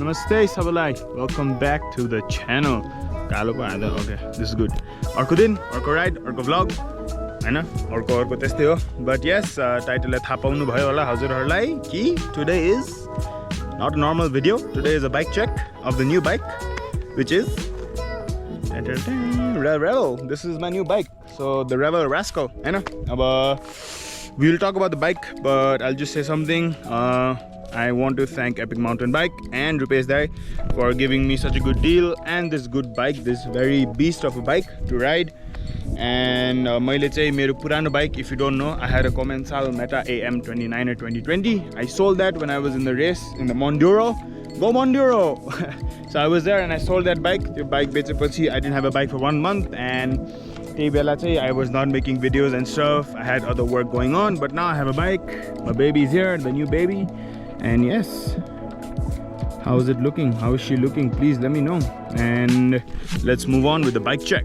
Namaste sabalai, welcome back to the channel. Okay, this is good. Arko din, arko ride, arko vlog, हैन अर्को त्यस्तै हो. But yes, टाइटलले थाहा पाउनु भयो होला हजुरहरुलाई कि today is not a normal video. Today is a bike check of the new bike, which is Revel. This is my new bike. So the Revel Rascal, हैन. अब we will talk about the bike, but I'll just say something. I want to thank Epic Mountain Bike and Rupesh Dai for giving me such a good deal and this good bike, this very beast of a bike to ride. And मैले चाहिँ मेरो पुरानो bike, if you don't know, I had a Commensal Meta AM 29 or 2020. I sold that when I was in the race in the Monduro. Go Monduro! So I was there and I sold that bike. The bike बेचेपछि I didn't have a bike for 1 month, and त्यही बेला चाहिँ I was not making videos and stuff. I had other work going on, but now I have a bike. My baby is here, the new baby. And yes, how is it looking? How is she looking? Please let me know. And let's move on with the bike check.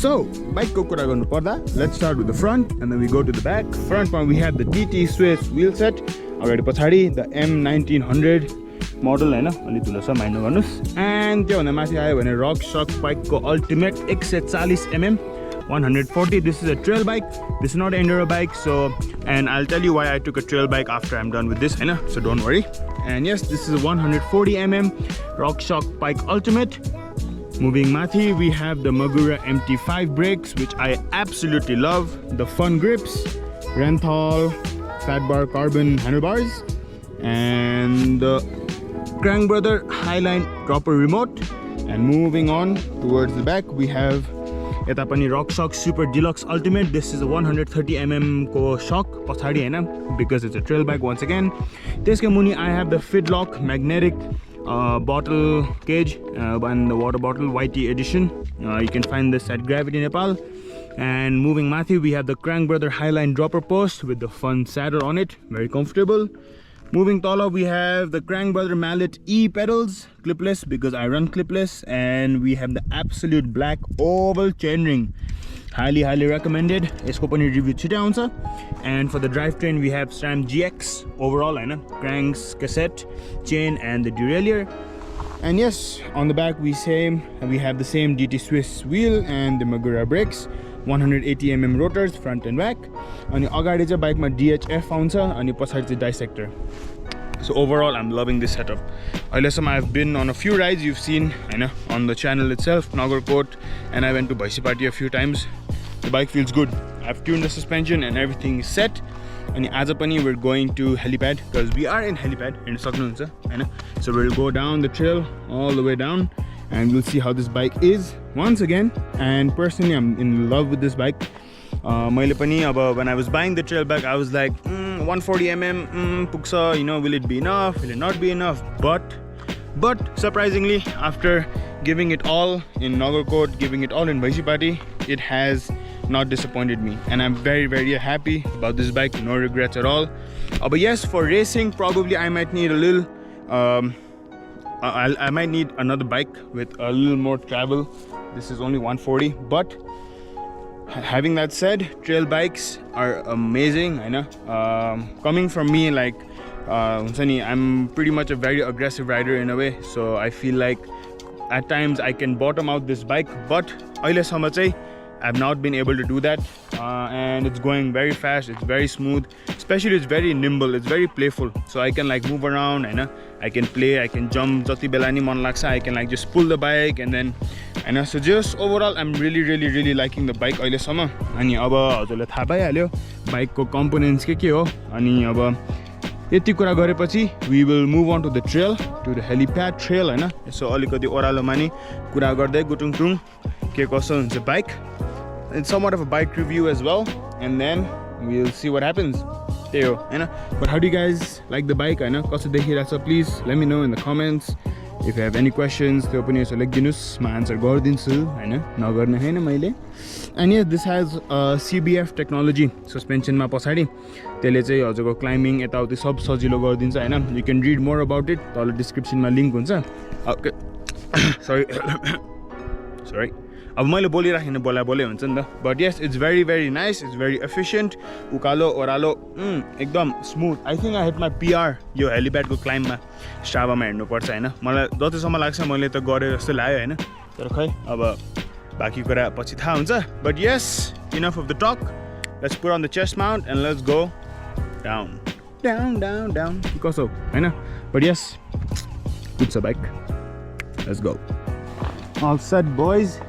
So, bike ko kura garnu parda, let's start with the front and then we go to the back. Front one we have the TT Swiss wheel set. Agadi pachadi the M1900 model हैन, अलि ठुलो छ mind गर्नुस्. And त्यो भन्दा माथि आयो भने Rock Shock bike ko ultimate 140mm 140. This is a trail bike. This is not an enduro bike. So, and I'll tell you why I took a trail bike after I'm done with this, so don't worry. And yes, this is a 140mm Rock Shock bike ultimate. Moving mathi, we have the Magura MT5 brakes, which I absolutely love. The fun grips, Renthal fat bar carbon handlebars, and the Crank Brother Highline dropper remote. And moving on towards the back, we have यता पनि Rock Shock Super Deluxe Ultimate. This is a 130mm को shock पछाडी हैन, because it's a trail bike once again. त्यसको मुनि I have the Fidlock magnetic bottle cage and the water bottle YT edition. You can find this at Gravity Nepal. And moving mathi, we have the Crank Brother Highline dropper post with the fun saddle on it, very comfortable. Moving taller, we have the Crank Brother Mallet E pedals, clipless because I run clipless, and we have the absolute black oval chainring. Highly recommended. यसको पनि review छिटै आउँछ. And for the drivetrain, we have SRAM GX overall, cranks, cassette, chain, and the derailleur. And yes, on the back we have the same DT Swiss wheel and the Magura brakes. 180mm rotors front and back. अनि अगाडि चाहिँ बाइकमा DHF आउँछ अनि पछाडि चाहिँ dissector. So overall, I'm loving this setup. I've been on a few rides you've seen on the channel itself, Nagarkot, and I went to Bhaisipati a few times. The bike feels good. I've tuned the suspension and everything is set. And as we're going to Helipad because we are in Helipad in Saknunsa. So we'll go down the trail all the way down and we'll see how this bike is once again. And personally, I'm in love with this bike. When I was buying the trail bike, I was like 140mm puksa, will it be enough, will it not be enough? But surprisingly, after giving it all in Nagarkot, giving it all in Bhaisipati, it has not disappointed me, and I'm very happy about this bike. No regrets at all. But yes, for racing probably I might need a little I might need another bike with a little more travel. This is only 140, but having that said, trail bikes are amazing. Coming from me, like I'm pretty much a very aggressive rider in a way, so I feel like at times I can bottom out this bike, but I've not been able to do that. And it's going very fast, it's very smooth, especially it's very nimble, it's very playful, so I can like move around, I can play, I can jump, I can like just pull the bike, and then so just overall I'm really liking the bike. Ani aba हजुरले थाहा पाइहाल्यो बाइकको components के हो, अनि अब यति कुरा गरेपछि we will move on to the trail, to the helipad trail हैन यसो अलिकति ओरालोमा नि कुरा गर्दै गुटुङटुङ के कसो हुन्छ bike and somewhat of a bike review as well, and then we'll see what happens. त्यही हो हैन. But how do you guys like the bike हैन कसो देखिरहेछ please let me know in the comments. If you have any questions त्यो पनि यसो लेखिदिनुस् म answer गरिदिन्छु हैन नगर्ने हैन मैले. And yes, this has CBF technology suspension मा पछाडी त्यसले चाहिँ हजुरको क्लाइम्बिङ यताउति सब सजिलो गरिदिन्छ हैन. You can read more about it तल description मा लिंक हुन्छ. Okay. Sorry. अब मैले बोलिराखेन बोले हुन्छ नि त. But yes, it's very nice, it's very efficient. उकालो ओरालो एकदम smooth. I think I hit my PR यो हेलिप्याड को क्लाइम्ब मा स्ट्राभामा हेर्नु पर्छ हैन. मलाई जतिसम्म लाग्छ मैले त गरे जस्तो लाग्यो हैन. तर खै अब बाकी कुरा पछि थाहा हुन्छ. But yes, enough of the talk. Let's put on the chest mount and let's go down. Down. कसो हैन. But yes, good bike. Let's go. All set boys.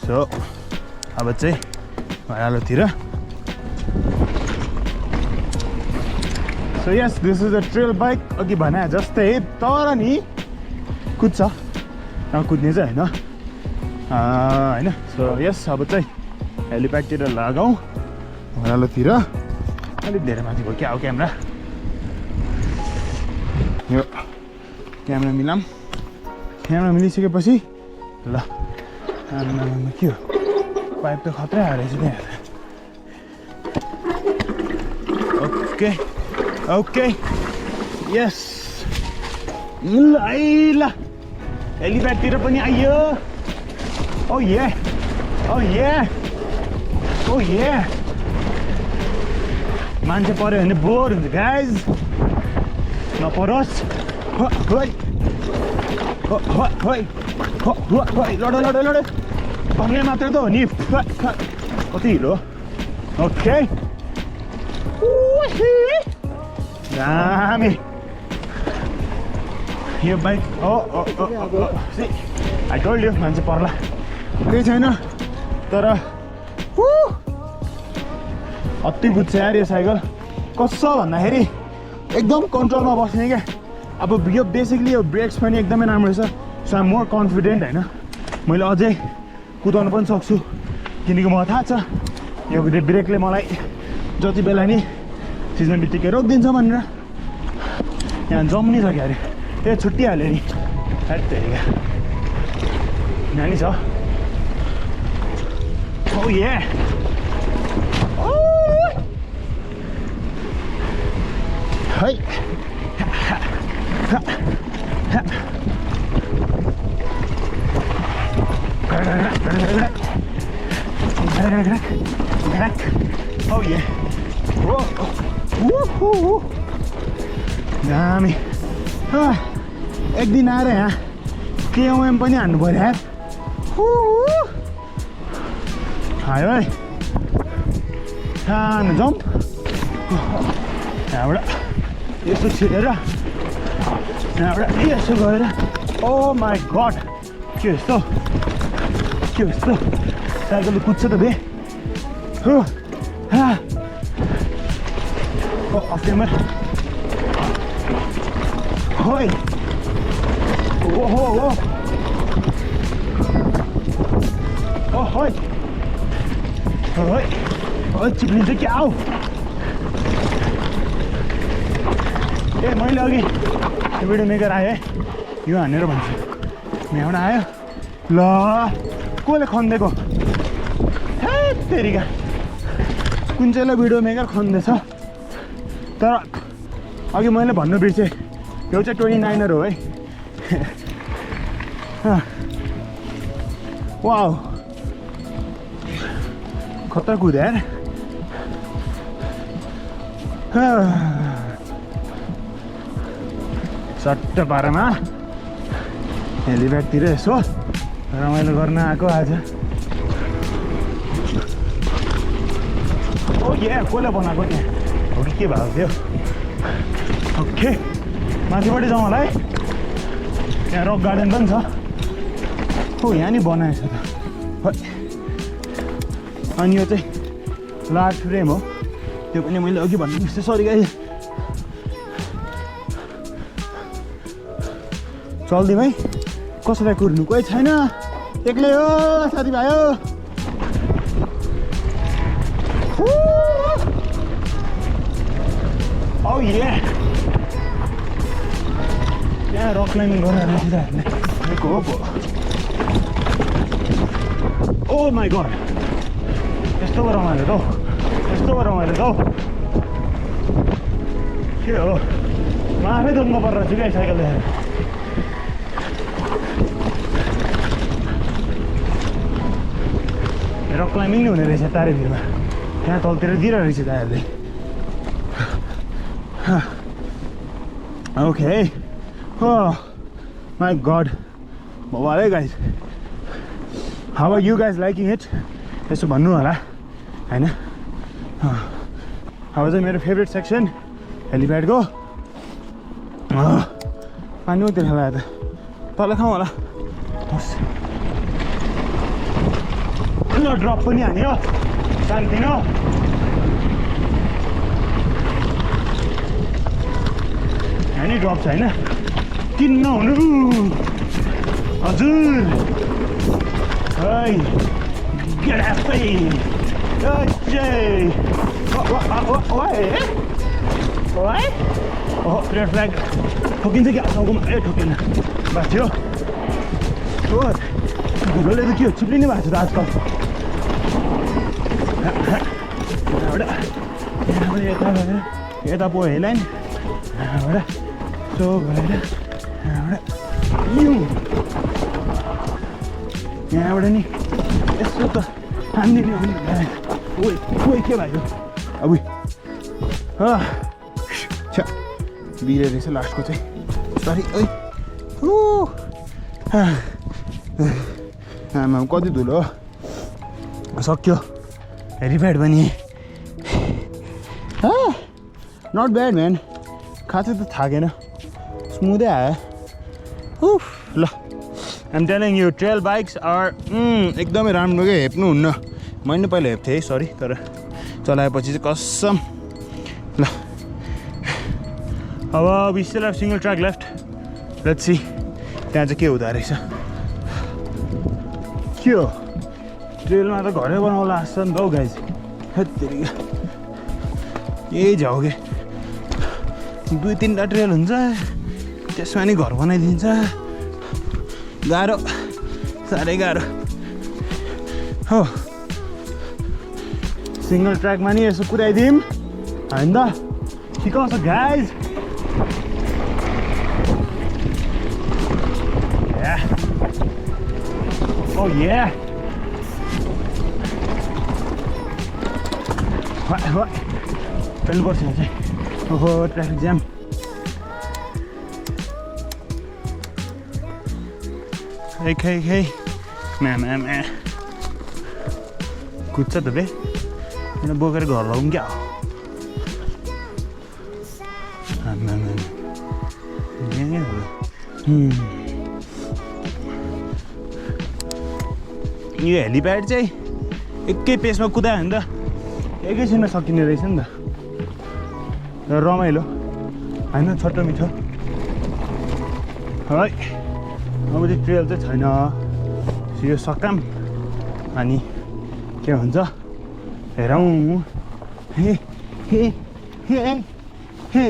So, अब चाहिँ ओरालोतिर. So yes, this is a trail bike. अघि भने जस्तै तर नि कुद्छ. नकुद्ने चाहिँ हैन. हैन. So yes, अब चाहिँ हेलिप्याडतिर लगाऊ. ओरालोतिर. अलिक धेरै माथि भयो क्या हो क्यामेरा. यो क्यामेरा मिलाम. क्यामेरा मिलिसकेपछि ल के हो पाइप त खतरा आएर चाहिँ त्यहाँ. ओके यस ल हेलिप्याडतिर पनि आइयो. ओ ये मान्छे पर्यो भने बोर हुन्छ गाइज. नपरोस्. लड भन्ने मात्रै त हो नि. कति हिलो. ओके दामी यो बाइक. आई टोल्ड यु मान्छे पर्ला केही छैन तर अति बुझ्छ यार यो साइकल. कसो भन्दाखेरि एकदम कन्ट्रोलमा बस्ने क्या. अब यो बेसिकली यो ब्रेक्स पनि एकदमै राम्रो छ. So I am more confident हैन. मैले अझै कुदाउन पनि सक्छु किनकि मलाई थाहा छ यो ब्रेकले मलाई जति बेला नि सिज्ने बित्तिकै रोकिदिन्छ भनेर. यहाँ जम्नी छ क्या अरे. ए छुट्टिहाल्यो नि. हेरिका नानी छ. ओ ये है Oh yeah. Whoa. दामी. एक दिन आएर यहाँ केओएम पनि हान्नु पर्यो यार. आयो है सानो जम्प. यहाँबाट यसो छिरेर यहाँबाट यसो गएर. ओ माई गड के यस्तो साइकलले कुद्छ त बे. अफ्रेमर होय. ओहो होय चिप्लिन्छ क्या हो. ए मैले अघि भिडियो मेकर आएँ यो हानेर भन्छु. यहाँबाट आयो ल कसले खन्देको हे तेरिका. कुन चाहिँलाई भिडियो मेकर खन्दैछ. तर अघि मैले भन्नु बिर्सेँ यो चाहिँ 29er हो है. वाउ खतरा कुद यार. सट्ट पारामा हेलिप्याडतिर यसो रमाइलो गर्न आएको आज. ओ ये कसले बनाएको त्यहाँ हो कि के भएको थियो. ओके माथिपट्टि जाउँ होला है. यहाँ रक गार्डन पनि छ. हो यहाँ नि बनाएछ त. अनि यो चाहिँ लार्ज फ्रेम हो त्यो पनि मैले अघि भन्नु बिर्सेँ. सरी गाइस चल्दिउँ है कसैलाई कुर्नु कोही छैन एक्लै हो साथीभाइ हो औ ये यहाँ रक क्लाइम्बिङ गरेर रहेछ ओ माई गड यस्तो रमाइलो त यस्तो रमाइलो त के हो म आफै दुख्नु पर्छ कि साइकल लिएर रक क्लाइम्बिङ नै हुने रहेछ तारेभिरमा त्यहाँ तलतिर दिइरहेको रहेछ दाइहरूले okay oh my god bye guys how are you guys liking it यसो भन्नु होला हैन how was मेरो फेभरेट सेक्सन हेलिप्याड को पानी उतिर होला त तल खाऊ होला ल ड्रप पनि हान्यो शान्ति न हैन ड्रप छैन किन नहुनु हजुर है get happy ओए रेड फ्ल्याग ठोकिन्छ कि टाउकोमा ए ठोकेन बस थियो भुलोले त के हो चिप्लिने भएको छ त आजकल यता गएर यता पो हेलाइन यहाँबाट सो गरेर यहाँबाट नि यसो त हान्ने नि ओइ के भयो अब बिरे रहेछ लास्टको चाहिँ सरी ओइ आमा कति धुलो सक्यो हेलिप्याड पनि नट ब्याड म्यान खासै त थाकेन स्मुथै आयो ल I'm telling you trail bikes are एकदमै राम्रो क्या हेप्नुहुन्न मैले पहिला हेप्थेँ है सरी तर चलाएपछि चाहिँ कसम ल अब we still have single track left let's see त्यहाँ चाहिँ के हुँदो रहेछ के हो ट्रेलमा त घरै बनाउला जस्तो नि त हौ गाइज हेत्तेरी यही झाउ के 2-3टा ट्रेल हुन्छ त्यसमा नि घर बनाइदिन्छ गाह्रो साह्रै गाह्रो हो सिंगल ट्र्याकमा नि यसो पुऱ्याइदिउँ होइन त सिकाउँछ guys Oh yeah! What? Pellu पर्छ यहाँ चाहिँ ओहो ट्राफिक जाम खै म्या कुद्छ त बे मैले बोकेर घर लगाउँ क्या यो हेलिप्याड चाहिँ एकै पेसमा कुदायो भने त एकैछिनमा सकिने रहेछ नि त रमाइलो होइन छोटो मिठो है अब चाहिँ ट्रेल चाहिँ छैन यो सकाम अनि के भन्छ हेरौँ हे हे हे हे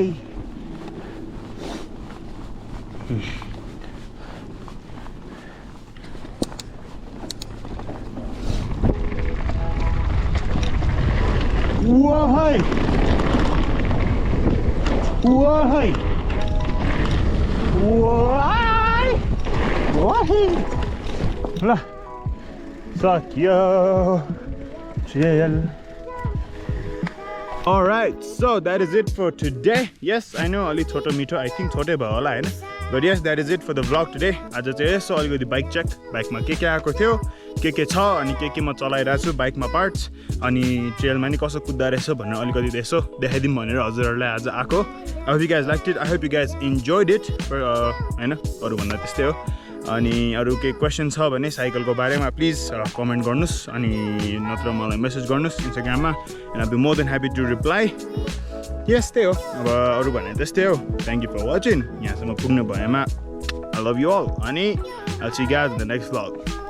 Why? Lah, sakyo trail. All right, so that is it for today. Yes, I know ali choto mito. I think chote bhayo hola हैन. But yes, that is it for the vlog today. आज चाहिँ यसो अलिकति bike check बाइकमा के आएको थियो के छ अनि के म चलाइरहेको छु बाइकमा पार्ट्स अनि ट्रेलमा नि कसो कुद्दा रहेछ भनेर अलिकति यसो देखाइदिउँ भनेर हजुरहरूलाई आज आएको I hope you guys liked it. I hope you guys enjoyed it. हैन अरु भन्दा त्यस्तै हो अनि अरु के क्वेशन छ भने साइकलको बारेमा प्लिज कमेन्ट गर्नुस् अनि नत्र मलाई मेसेज गर्नुस् इन्स्टाग्राममा and I'll be more than happy to reply. यस्तै हो अब अरु भने त्यस्तै हो. Thank you for watching. यहाँसम्म पुग्नु भएमा I love you all. Ani, I'll see you guys in the next vlog.